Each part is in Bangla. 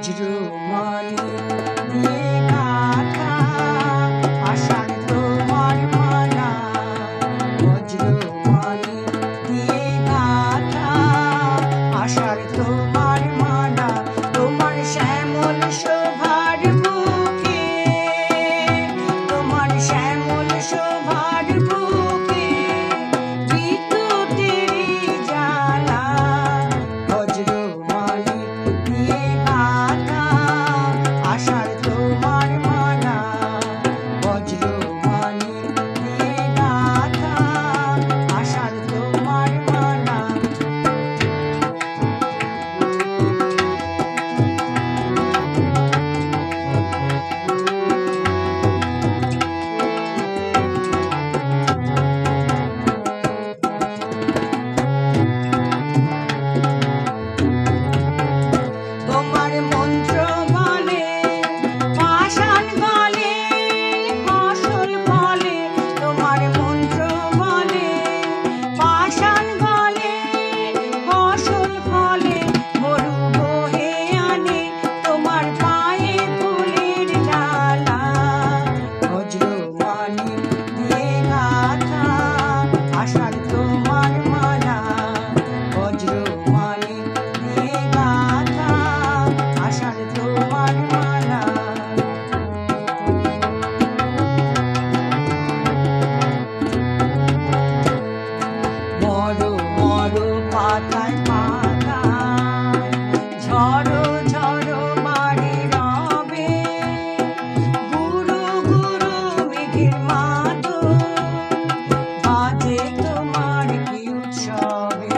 বজ্রমণি দিয়ে গাঁথা আষাঢ় তোমার মালা, বজ্রমণি দিয়ে গাঁথা আষাঢ় তোমার মালা, তোমার শ্যামল শোভার বুকে, তোমার শ্যামল শোভার বুকে বিদ্যুতেরই জ্বালা, বজ্রমণি দিয়ে গাঁথা আষাঢ় তোমার মালা, বজ্রমণি দিয়ে গাঁথা আষাঢ় তোমার মালা। তোমার মন্ত্র বলে পাষাণ গলে ফসল ফলে, তোমার মন্ত্র বলে পাষাণ গলে ফসল ফলে, মরু বহে আনে তোমার পায়ে ফুলের ডালা, বজ্রমণি দিয়ে গাঁথা আষাঢ় তোমার মালা, বজ্রমণি দিয়ে গাঁথা আষাঢ় তোমার মালা। মরো মরো পাতায় পাতায় ঝড়ো ঝড়ো বাড়ি রবে, গুরু গুরু মেঘের মাদল বাজে তোমার কি উৎসবে,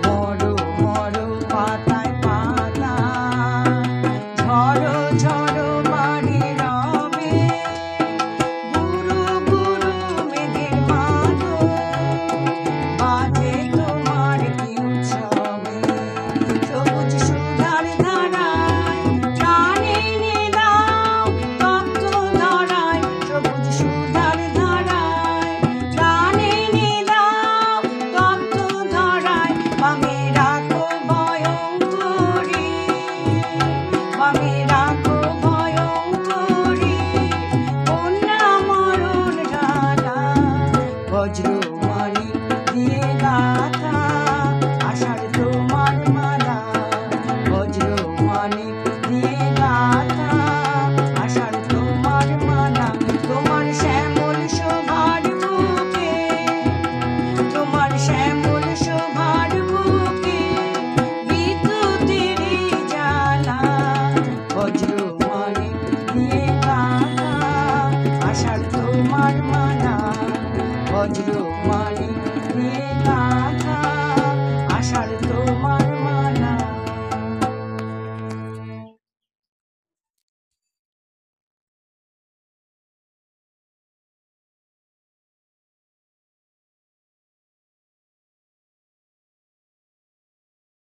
মরো মরো পাতায় পাতায় ঝড়ো ঝড়ো বাড়ি রবে, গুরু গুরু মেঘের মাদল বাজে তোমার কি উৎসবে, সবুজ সুধার ধারায় প্রাণ এনে দাও তপ্ত ধরায়, সবুজ সুধার ধারায় প্রাণ এনে দাও তপ্ত ধরায়, বামে রাখো ভয়ঙ্করী, বামে রাখো ভয়ঙ্করী কন্যা মরণ ডালা, বজ্রমণি দিয়ে গাঁথা আষাঢ় তোমার মালা, বজ্রমণি দিয়ে গাঁথা আষাঢ় তোমার মালা, তোমার শ্যামল শোভার বুকে, তোমার শ্যামল শোভার বুকে বিদ্যুতেরই জ্বালা, বজ্রমণি দিয়ে গাঁথা আষাঢ় তোমার মালা, বজ্রমণি দিয়ে গাঁথা